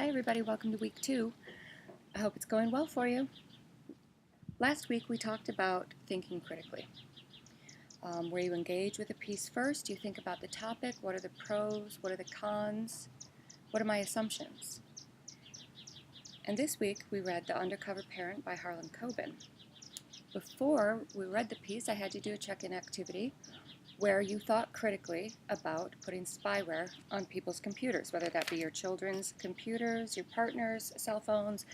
everybody, welcome to week 2. I hope it's going well for you. Last week we talked about thinking critically, where you engage with a piece first, you think about the topic, what are the pros, what are the cons, what are my assumptions. And this week we read The Undercover Parent by Harlan Coben. Before we read the piece, I had to do a check-in activity where you thought critically about putting spyware on people's computers, whether that be your children's computers, your partner's cell phones,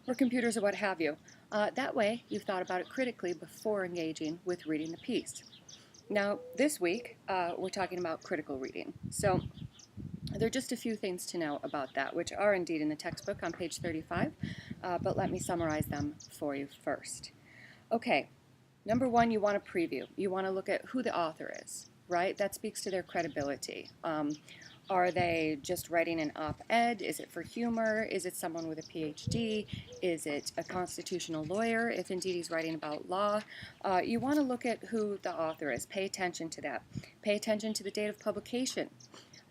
or computers or what have you. That way, you thought about it critically before engaging with reading the piece. Now, this week, we're talking about critical reading. So, there are just a few things to know about that, which are indeed in the textbook on page 35, but let me summarize them for you first. Okay. Number one, you want to preview. You want to look at who the author is, right? That speaks to their credibility. Are they just writing an op-ed? Is it for humor? Is it someone with a PhD? Is it a constitutional lawyer, if indeed he's writing about law? You want to look at who the author is. Pay attention to that. Pay attention to the date of publication.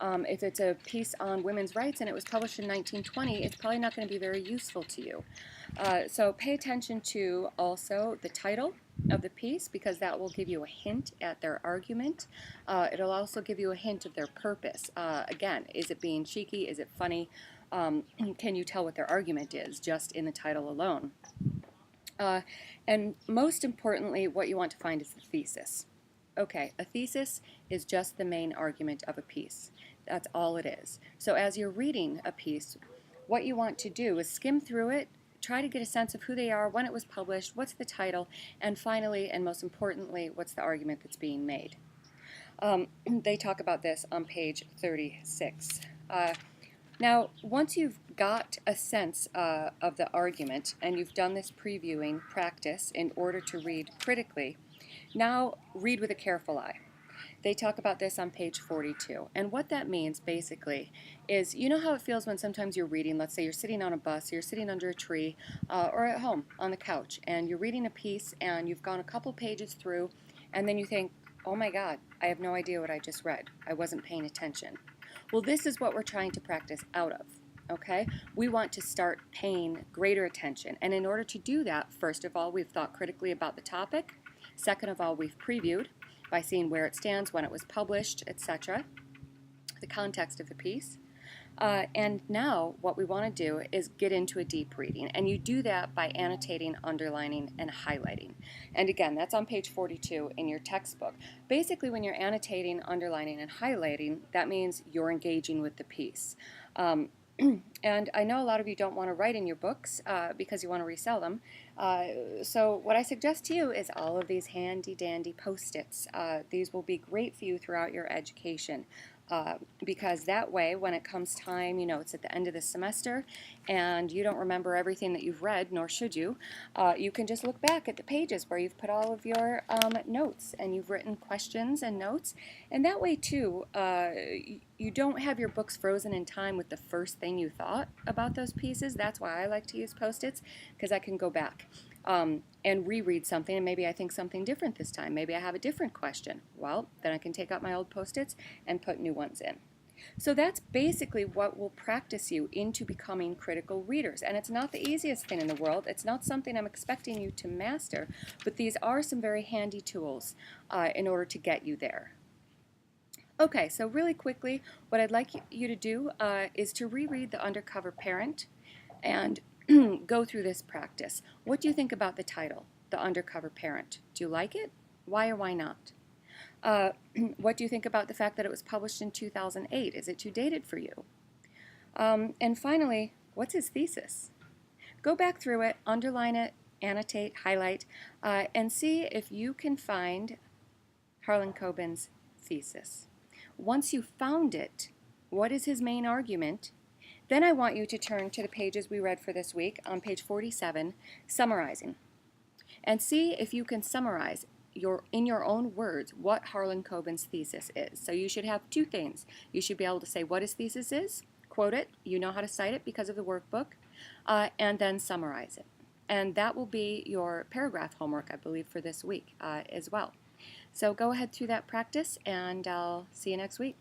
If it's a piece on women's rights and it was published in 1920, it's probably not going to be very useful to you. So pay attention to also the title of the piece, because that will give you a hint at their argument. It'll also give you a hint of their purpose. Again, is it being cheeky? Is it funny? Can you tell what their argument is just in the title alone? And most importantly, what you want to find is the thesis. Okay, a thesis is just the main argument of a piece. That's all it is. So as you're reading a piece, what you want to do is skim through it, try to get a sense of who they are, when it was published, what's the title, and finally, and most importantly, what's the argument that's being made. They talk about this on page 36. Now, once you've got a sense of the argument and you've done this previewing practice in order to read critically, now read with a careful eye. They talk about this on page 42. And what that means, basically, is you know how it feels when sometimes you're reading, let's say you're sitting on a bus, or you're sitting under a tree, or at home on the couch, and you're reading a piece, and you've gone a couple pages through, and then you think, oh my God, I have no idea what I just read. I wasn't paying attention. Well, this is what we're trying to practice out of. Okay? We want to start paying greater attention. And in order to do that, first of all, we've thought critically about the topic. Second of all, we've previewed by seeing where it stands, when it was published, etc., the context of the piece. And now what we want to do is get into a deep reading. And you do that by annotating, underlining, and highlighting. And again, that's on page 42 in your textbook. Basically, when you're annotating, underlining, and highlighting, that means you're engaging with the piece. And I know a lot of you don't want to write in your books because you want to resell them. So what I suggest to you is all of these handy-dandy Post-its. These will be great for you throughout your education. Because that way, when it comes time, you know, it's at the end of the semester, and you don't remember everything that you've read, nor should you, you can just look back at the pages where you've put all of your notes, and you've written questions and notes, and that way, too, you don't have your books frozen in time with the first thing you thought about those pieces. That's why I like to use Post-its, because I can go back and reread something, and maybe I think something different this time. Maybe I have a different question. Well, then I can take out my old Post-its and put new ones in. So that's basically what will practice you into becoming critical readers. And it's not the easiest thing in the world. It's not something I'm expecting you to master, but these are some very handy tools in order to get you there. Okay, so really quickly, what I'd like you to do is to reread The Undercover Parent and go through this practice. What do you think about the title, The Undercover Parent? Do you like it? Why or why not? What do you think about the fact that it was published in 2008? Is it too dated for you? And finally, what's his thesis? Go back through it, underline it, annotate, highlight, and see if you can find Harlan Coben's thesis. Once you've found it, what is his main argument? Then I want you to turn to the pages we read for this week on page 47, summarizing, and see if you can summarize in your own words what Harlan Coben's thesis is. So you should have two things. You should be able to say what his thesis is, quote it, you know how to cite it because of the workbook, and then summarize it. And that will be your paragraph homework, I believe, for this week as well. So go ahead through that practice, and I'll see you next week.